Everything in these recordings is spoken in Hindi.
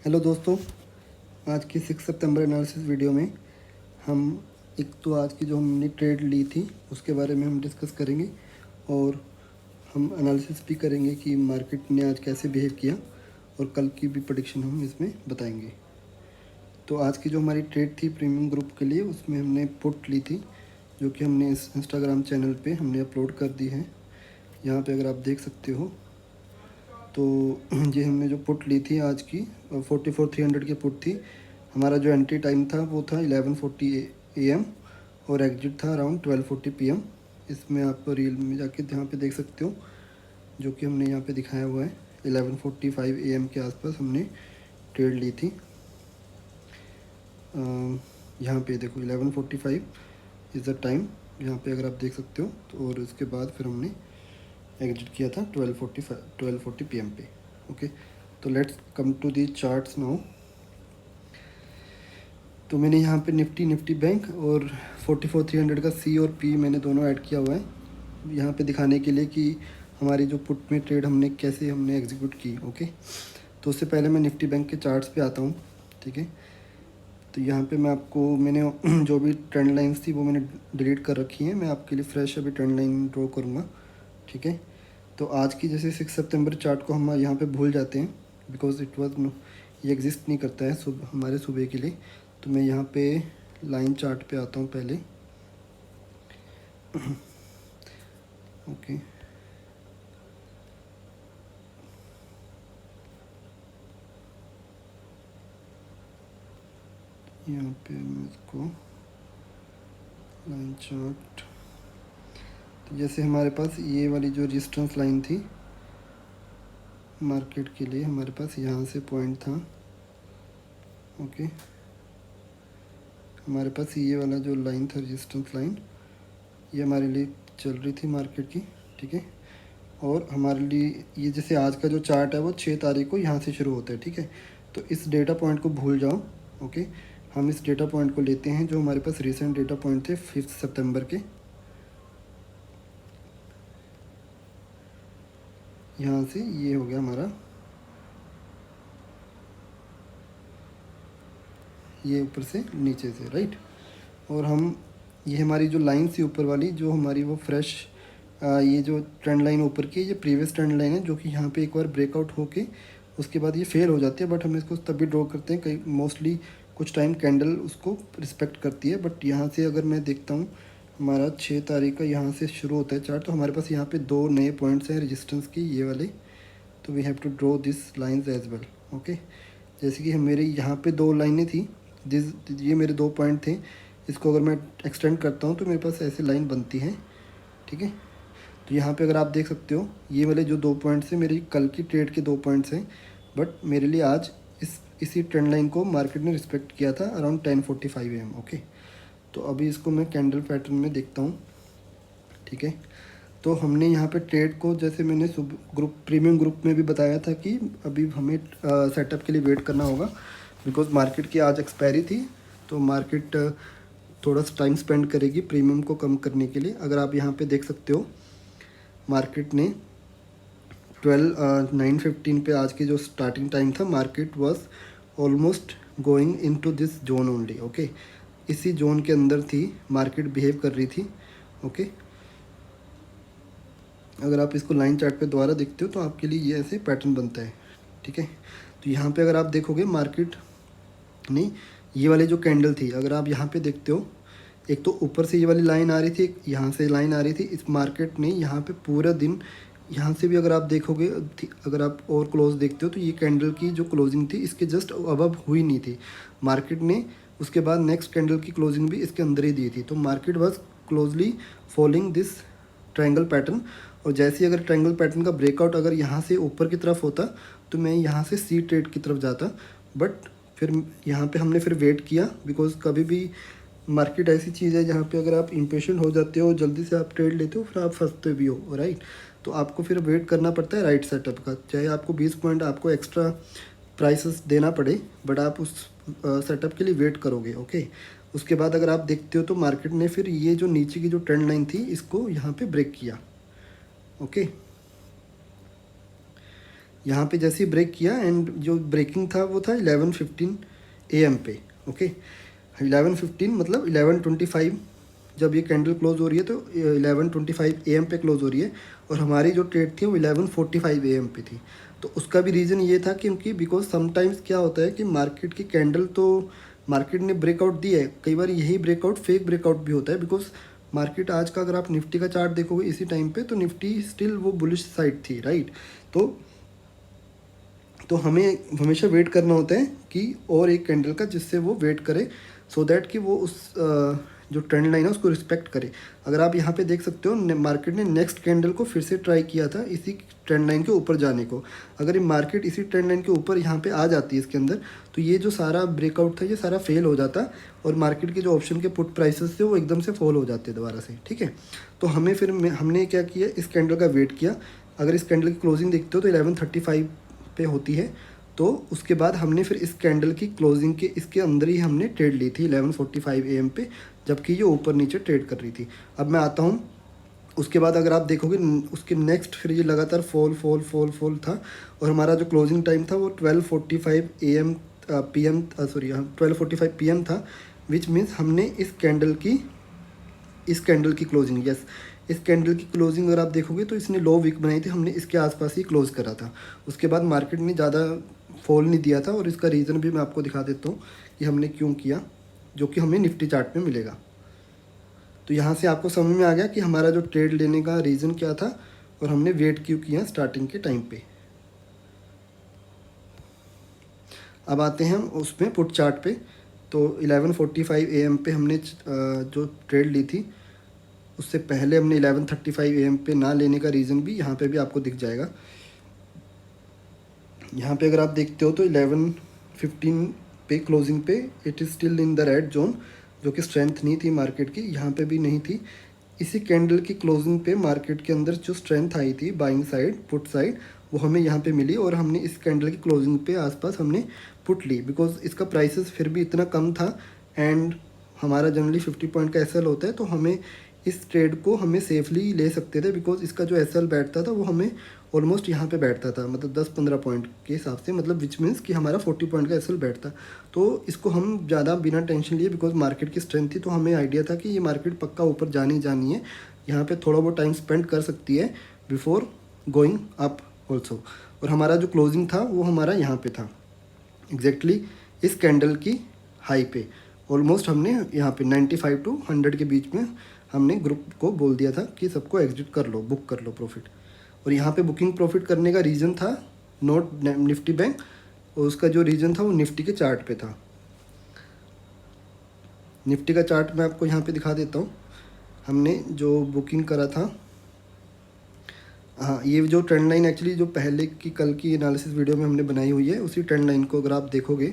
हेलो दोस्तों, आज की 6 सितंबर एनालिसिस वीडियो में हम एक तो आज की जो हमने ट्रेड ली थी उसके बारे में हम डिस्कस करेंगे और हम एनालिसिस भी करेंगे कि मार्केट ने आज कैसे बिहेव किया और कल की भी प्रेडिक्शन हम इसमें बताएंगे। तो आज की जो हमारी ट्रेड थी प्रीमियम ग्रुप के लिए, उसमें हमने पुट ली थी जो कि हमने इस इंस्टाग्राम चैनल पे हमने अपलोड कर दी है। यहाँ पे अगर आप देख सकते हो तो ये हमने जो पुट ली थी आज की 44,300 की पुट थी। हमारा जो एंट्री टाइम था वो था 11:40 AM और एग्जिट था अराउंड 12:40 PM। इसमें आप रील में जाके यहाँ पे देख सकते हो जो कि हमने यहाँ पे दिखाया हुआ है। 11:45 AM के आसपास हमने ट्रेड ली थी। यहाँ पे देखो 11:45 इज़ द टाइम, यहाँ पे अगर आप देख सकते हो तो। और उसके बाद फिर हमने एग्जिट किया था 12:40 PM पे। ओके, तो let's come to the charts now. तो मैंने यहाँ पे निफ्टी बैंक और 44,300 का सी और पी मैंने दोनों ऐड किया हुआ है यहाँ पे दिखाने के लिए कि हमारी जो पुट में ट्रेड हमने कैसे एग्जीक्यूट की। ओके, तो उससे पहले मैं निफ्टी बैंक के चार्ट्स पे आता हूँ। ठीक है, तो यहाँ पे मैंने जो भी ट्रेंड लाइंस थी वो मैंने डिलीट कर रखी हैं। मैं आपके लिए फ्रेश अभी ट्रेंड लाइन ड्रॉ करूँगा। ठीक है, तो आज की जैसे 6 सितंबर चार्ट को हम यहाँ पे भूल जाते हैं बिकॉज ये एग्जिस्ट नहीं करता है हमारे सुबह के लिए। तो मैं यहाँ पे लाइन चार्ट पे आता हूँ पहले। ओके, यहाँ पे मैं इसको लाइन चार्ट, तो जैसे हमारे पास ये वाली जो रेजिस्टेंस लाइन थी मार्केट के लिए, हमारे पास यहाँ से पॉइंट था। ओके, हमारे पास ये वाला जो लाइन था रेजिस्टेंस लाइन, ये हमारे लिए चल रही थी मार्केट की। ठीक है, और हमारे लिए ये जैसे आज का जो चार्ट है वो 6 तारीख को यहाँ से शुरू होता है। ठीक है, तो इस डेटा पॉइंट को भूल जाओ। ओके, हम इस डेटा पॉइंट को लेते हैं जो हमारे पास रिसेंट डेटा पॉइंट थे 5 सितंबर के। यहाँ से ये हो गया हमारा, ये ऊपर से नीचे से, राइट। और हम ये हमारी जो लाइन थी ऊपर वाली जो हमारी वो फ्रेश ये जो ट्रेंड लाइन ऊपर की, ये प्रीवियस ट्रेंड लाइन है जो कि यहाँ पे एक बार ब्रेकआउट होके उसके बाद ये फेल हो जाती है। बट हम इसको तभी ड्रॉ करते हैं, कई मोस्टली कुछ टाइम कैंडल उसको रिस्पेक्ट करती है। बट यहाँ से अगर मैं देखता हूँ हमारा 6 तारीख का यहाँ से शुरू होता है चार्ट, तो हमारे पास यहाँ पे 2 नए पॉइंट्स हैं रेजिस्टेंस की, ये वाले। तो we have to draw this lines as well. Okay, जैसे कि मेरे यहाँ पे 2 लाइनें थी, ये मेरे 2 पॉइंट थे। इसको अगर मैं एक्सटेंड करता हूँ तो मेरे पास ऐसी लाइन बनती है। ठीक है, तो यहाँ पे अगर आप देख सकते हो ये वाले जो 2 पॉइंट्स हैं मेरी कल की ट्रेड के 2 पॉइंट्स हैं। बट मेरे लिए आज इसी ट्रेंड लाइन को मार्केट ने रिस्पेक्ट किया था अराउंड 10:45 AM। ओके, तो अभी इसको मैं कैंडल पैटर्न में देखता हूँ। ठीक है, तो हमने यहाँ पे ट्रेड को, जैसे मैंने प्रीमियम ग्रुप में भी बताया था कि अभी हमें सेटअप के लिए वेट करना होगा बिकॉज मार्केट की आज एक्सपायरी थी। तो मार्केट थोड़ा सा टाइम स्पेंड करेगी प्रीमियम को कम करने के लिए। अगर आप यहाँ पे देख सकते हो मार्केट ने 9:15 पे आज की जो स्टार्टिंग टाइम था, market was almost going into this zone only. Okay, इसी जोन के अंदर थी मार्केट बिहेव कर रही थी। ओके, अगर आप इसको लाइन चार्ट पे दोबारा देखते हो तो आपके लिए ये ऐसे पैटर्न बनता है। ठीक है, तो यहाँ पे अगर आप देखोगे मार्केट ने ये वाली जो कैंडल थी, अगर आप यहाँ पे देखते हो, एक तो ऊपर से ये वाली लाइन आ रही थी, एक यहाँ से लाइन आ रही थी। इस मार्केट ने यहाँ पे पूरा दिन, यहाँ से भी अगर आप देखोगे, अगर आप और क्लोज देखते हो तो ये कैंडल की जो क्लोजिंग थी इसके जस्ट अबव हुई नहीं थी। मार्केट ने उसके बाद नेक्स्ट कैंडल की क्लोजिंग भी इसके अंदर ही दी थी। तो market was closely following this triangle pattern. और जैसे ही अगर ट्रायंगल पैटर्न का ब्रेकआउट अगर यहाँ से ऊपर की तरफ होता तो मैं यहाँ से सी ट्रेड की तरफ जाता। बट फिर यहाँ पे हमने फिर वेट किया बिकॉज कभी भी मार्केट ऐसी चीज़ है जहाँ पे अगर आप इम्पेशेंट हो जाते हो, जल्दी से आप ट्रेड लेते हो, फिर आप फंसते भी हो, राइट। तो आपको फिर वेट करना पड़ता है राइट सेटअप का, चाहे आपको 20 पॉइंट आपको एक्स्ट्रा प्राइसेस देना पड़े, बट आप उस सेटअप के लिए वेट करोगे। ओके, उसके बाद अगर आप देखते हो तो मार्केट ने फिर ये जो नीचे की जो ट्रेंड लाइन थी इसको यहाँ पे ब्रेक किया। ओके, यहाँ पे जैसे ही ब्रेक किया एंड जो ब्रेकिंग था वो था 11:15 AM पे। ओके, 11:15 मतलब 11:25 जब ये कैंडल क्लोज हो रही है तो 11:25 AM पे क्लोज हो रही है, और हमारी जो ट्रेड थी वो 11:45 AM पे थी। तो उसका भी रीज़न ये था क्योंकि बिकॉज समटाइम्स क्या होता है कि मार्केट की कैंडल तो मार्केट ने ब्रेकआउट दी है, कई बार यही ब्रेकआउट फेक ब्रेकआउट भी होता है। बिकॉज मार्केट आज का अगर आप निफ्टी का चार्ट देखोगे इसी टाइम पे, तो निफ्टी स्टिल वो बुलिश साइड थी, राइट। तो हमें हमेशा वेट करना होता है कि और एक कैंडल का, जिससे वो वेट करे सो दैट कि वो उस जो ट्रेंड लाइन है उसको रिस्पेक्ट करे। अगर आप यहाँ पे देख सकते हो मार्केट ने नेक्स्ट कैंडल को फिर से ट्राई किया था इसी ट्रेंड लाइन के ऊपर जाने को। अगर ये मार्केट इसी ट्रेंड लाइन के ऊपर यहाँ पे आ जाती है इसके अंदर, तो ये जो सारा ब्रेकआउट था ये सारा फेल हो जाता, और मार्केट के जो ऑप्शन के पुट प्राइसेस थे वो एकदम से फॉल हो जाते दोबारा से, ठीक है। तो हमें फिर हमने क्या किया, इस कैंडल का वेट किया। अगर इस कैंडल की क्लोजिंग देखते हो तो 11:35 पे होती है, तो उसके बाद हमने फिर इस कैंडल की क्लोजिंग के इसके अंदर ही हमने ट्रेड ली थी 11:45 AM पे, जबकि ये ऊपर नीचे ट्रेड कर रही थी। अब मैं आता हूँ, उसके बाद अगर आप देखोगे उसके नेक्स्ट फिर ये लगातार फॉल फॉल फॉल फॉल था, और हमारा जो क्लोजिंग टाइम था वो 12:45 AM PM सॉरी 12:45 PM था, विच मीन्स हमने इस कैंडल की क्लोजिंग, यस, इस कैंडल की क्लोजिंग अगर आप देखोगे तो इसने लो विक बनाई थी, हमने इसके आसपास ही क्लोज करा था। उसके बाद मार्केट ने ज़्यादा फॉल नहीं दिया था, और इसका रीज़न भी मैं आपको दिखा देता हूँ कि हमने क्यों किया, जो कि हमें निफ्टी चार्ट में मिलेगा। तो यहाँ से आपको समझ में आ गया कि हमारा जो ट्रेड लेने का रीज़न क्या था, और हमने वेट क्यों किया स्टार्टिंग के टाइम पे। अब आते हैं हम उसमें पुट चार्ट पे। तो 11:45 AM पे हमने जो ट्रेड ली थी, उससे पहले हमने 11:35 AM पे ना लेने का रीज़न भी यहाँ पे भी आपको दिख जाएगा। यहाँ पे अगर आप देखते हो तो 11:15 पे क्लोजिंग पे it is still in the red zone, जो कि स्ट्रेंथ नहीं थी मार्केट की, यहाँ पे भी नहीं थी। इसी कैंडल की क्लोजिंग पे मार्केट के अंदर जो स्ट्रेंथ आई थी बाइंग साइड, पुट साइड, वो हमें यहाँ पे मिली, और हमने इस कैंडल की क्लोजिंग पे आसपास हमने पुट ली, बिकॉज इसका प्राइसेस फिर भी इतना कम था, एंड हमारा जनरली 50 पॉइंट का एसएल होता है, तो हमें इस ट्रेड को हमें सेफली ले सकते थे, बिकॉज इसका जो एसएल बैठता था वो हमें ऑलमोस्ट यहाँ पे बैठता था, मतलब 10-15 पॉइंट के हिसाब से, मतलब विच मीन्स कि हमारा 40 पॉइंट का एसएल बैठता। तो इसको हम ज़्यादा बिना टेंशन लिए, बिकॉज मार्केट की स्ट्रेंथ थी, तो हमें आइडिया था कि ये मार्केट पक्का ऊपर जानी जानी है, यहाँ पे थोड़ा बहुत टाइम स्पेंड कर सकती है बिफोर गोइंग अप ऑल्सो। और हमारा जो क्लोजिंग था वो हमारा यहाँ पे था एग्जैक्टली इस कैंडल की हाई पे। ऑलमोस्ट हमने यहाँ पे 95 to 100 के बीच में हमने ग्रुप को बोल दिया था कि सबको एग्जिट कर लो, बुक कर लो प्रॉफिट। और यहाँ पे बुकिंग प्रॉफिट करने का रीज़न था नॉट निफ्टी बैंक, और उसका जो रीज़न था वो निफ्टी के चार्ट पे था। निफ्टी का चार्ट मैं आपको यहाँ पे दिखा देता हूँ। हमने जो बुकिंग करा था, हाँ, ये जो ट्रेंड लाइन एक्चुअली जो पहले की कल की एनालिसिस वीडियो में हमने बनाई हुई है, उसी ट्रेंड लाइन को अगर आप देखोगे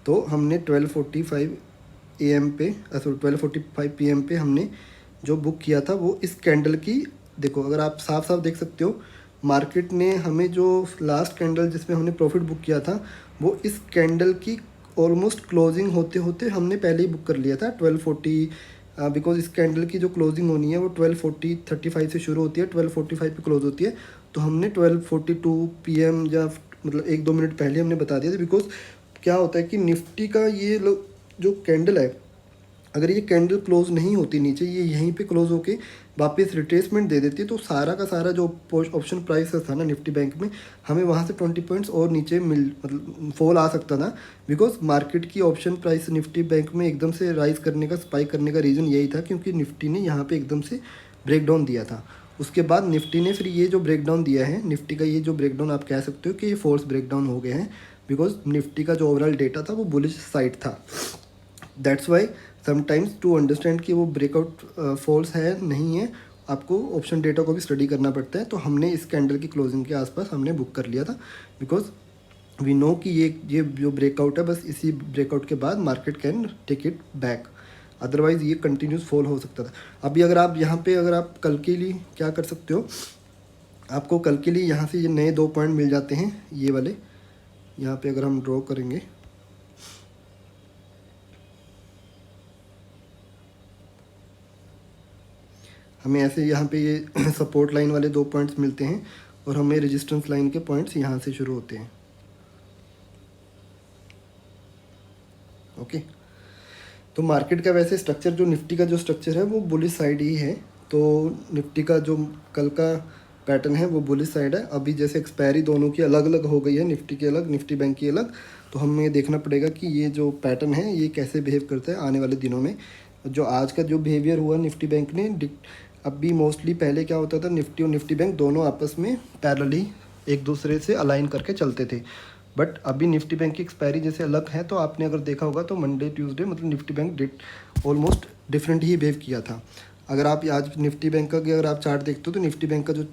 तो हमने 12:45 AM पे सॉरी 12:45 PM पे हमने जो बुक किया था वो इस कैंडल की, देखो अगर आप साफ साफ देख सकते हो, मार्केट ने हमें जो लास्ट कैंडल जिसमें हमने प्रॉफिट बुक किया था वो इस कैंडल की ऑलमोस्ट क्लोजिंग होते होते हमने पहले ही बुक कर लिया था 12:40, बिकॉज इस कैंडल की जो क्लोजिंग होनी है वो 12:35 से शुरू होती है, 12:45 पे क्लोज होती है। तो हमने 12:42 PM या मतलब 1-2 मिनट पहले हमने बता दिया था, बिकॉज क्या होता है कि निफ्टी का ये जो कैंडल है, अगर ये कैंडल क्लोज नहीं होती नीचे, ये यहीं पे क्लोज होके वापस रिट्रेसमेंट दे देती, तो सारा का सारा जो ऑप्शन प्राइस था ना निफ्टी बैंक में, हमें वहाँ से 20 पॉइंट्स और नीचे मतलब फॉल आ सकता था, बिकॉज मार्केट की ऑप्शन प्राइस निफ्टी बैंक में एकदम से राइज करने का, स्पाइक करने का रीज़न यही था क्योंकि निफ्टी ने यहाँ पर एकदम से ब्रेक डाउन दिया था। उसके बाद निफ्टी ने फिर ये जो ब्रेक डाउन दिया है, निफ्टी का ये जो ब्रेक डाउन आप कह सकते हो कि ये फोर्स ब्रेक डाउन हो गए हैं, बिकॉज निफ्टी का जो ओवरऑल डेटा था वो बुलिश साइड था। That's why sometimes to understand कि वो ब्रेकआउट फॉल्स है नहीं है, आपको ऑप्शन डेटा को भी स्टडी करना पड़ता है। तो हमने इस कैंडल की क्लोजिंग के आसपास हमने बुक कर लिया था, बिकॉज वी नो कि ये जो ब्रेकआउट है, बस इसी ब्रेकआउट के बाद market can take it back, otherwise ये कंटिन्यूस फॉल हो सकता था। अभी अगर आप यहाँ पे अगर आप कल के लिए क्या कर सकते हो, आपको कल के लिए यहाँ से ये नए 2 पॉइंट मिल जाते हैं, ये वाले यहाँ पे अगर हम ड्रॉ करेंगे, हमें ऐसे यहाँ पे ये सपोर्ट लाइन वाले 2 पॉइंट्स मिलते हैं, और हमें रेजिस्टेंस लाइन के पॉइंट्स यहाँ से शुरू होते हैं। ओके, तो मार्केट का वैसे स्ट्रक्चर, जो निफ्टी का जो स्ट्रक्चर है वो बुलिश साइड ही है। तो निफ्टी का जो कल का पैटर्न है वो बुलिश साइड है। अभी जैसे एक्सपायरी दोनों की अलग अलग हो गई है, निफ्टी की अलग, निफ्टी बैंक की अलग, तो हमें देखना पड़ेगा कि ये जो पैटर्न है ये कैसे बिहेव करता है आने वाले दिनों में। जो आज का जो बिहेवियर हुआ निफ्टी बैंक ने, अभी मोस्टली पहले क्या होता था, निफ्टी और निफ्टी बैंक दोनों आपस में पैरेलली एक दूसरे से अलाइन करके चलते थे। बट अभी निफ्टी बैंक की एक्सपायरी जैसे अलग है, तो आपने अगर देखा होगा तो मंडे ट्यूसडे मतलब निफ्टी बैंक ऑलमोस्ट डिफरेंट ही बिहेव किया था। अगर आप आज निफ्टी बैंक का अगर आप चार्ट देखते हो तो निफ्टी बैंक का जो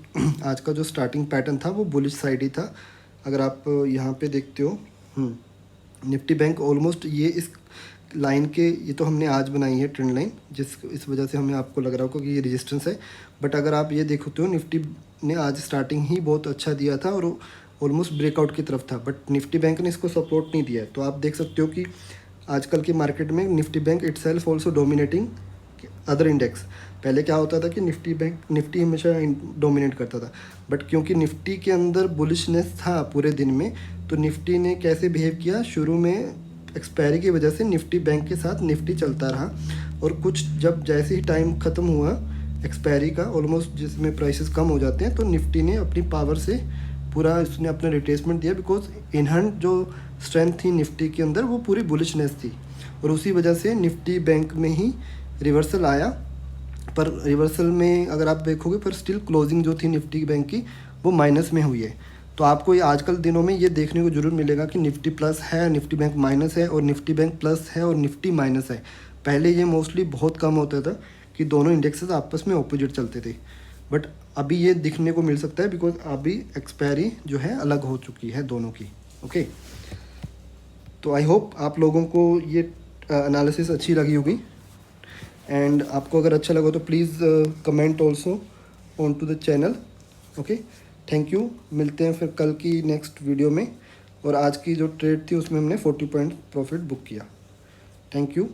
आज का जो स्टार्टिंग पैटर्न था वो बुलिश साइड ही था। अगर आप यहाँ पे देखते हो निफ्टी बैंक ऑलमोस्ट ये इस लाइन के, ये तो हमने आज बनाई है ट्रेंड लाइन, इस वजह से हमें आपको लग रहा होगा कि ये रेजिस्टेंस है। बट अगर आप ये देखते हो निफ्टी ने आज स्टार्टिंग ही बहुत अच्छा दिया था और ऑलमोस्ट ब्रेकआउट की तरफ था, बट निफ्टी बैंक ने इसको सपोर्ट नहीं दिया है। तो आप देख सकते हो कि आजकल के मार्केट में Nifty bank itself also dominating other index. पहले क्या होता था कि निफ्टी हमेशा डोमिनेट करता था, बट क्योंकि निफ्टी के अंदर बुलिशनेस था पूरे दिन में, तो निफ्टी ने कैसे बिहेव किया, शुरू में एक्सपायरी की वजह से निफ्टी बैंक के साथ निफ्टी चलता रहा, और कुछ जब जैसे ही टाइम ख़त्म हुआ एक्सपायरी का, ऑलमोस्ट जिसमें प्राइसेस कम हो जाते हैं, तो निफ्टी ने अपनी पावर से पूरा इसने अपना रिट्रेसमेंट दिया, बिकॉज इनहैंड जो स्ट्रेंथ थी निफ्टी के अंदर वो पूरी बुलिशनेस थी, और उसी वजह से निफ्टी बैंक में ही रिवर्सल आया। पर रिवर्सल में अगर आप देखोगे, पर स्टिल क्लोजिंग जो थी निफ्टी बैंक की वो माइनस में हुई है। तो आपको ये आजकल दिनों में ये देखने को जरूर मिलेगा कि निफ्टी प्लस है, निफ्टी बैंक माइनस है, और निफ्टी बैंक प्लस है और निफ्टी माइनस है। पहले ये मोस्टली बहुत कम होता था कि दोनों इंडेक्सेस आपस में ऑपोजिट चलते थे, बट अभी ये दिखने को मिल सकता है, बिकॉज अभी एक्सपायरी जो है अलग हो चुकी है दोनों की। ओके, तो आई होप आप लोगों को ये एनालिसिस अच्छी लगी होगी, एंड आपको अगर अच्छा लगा तो please comment also on to the channel. Okay, thank you. मिलते हैं फिर कल की नेक्स्ट वीडियो में। और आज की जो ट्रेड थी उसमें हमने 40 पॉइंट प्रॉफिट बुक किया। Thank you.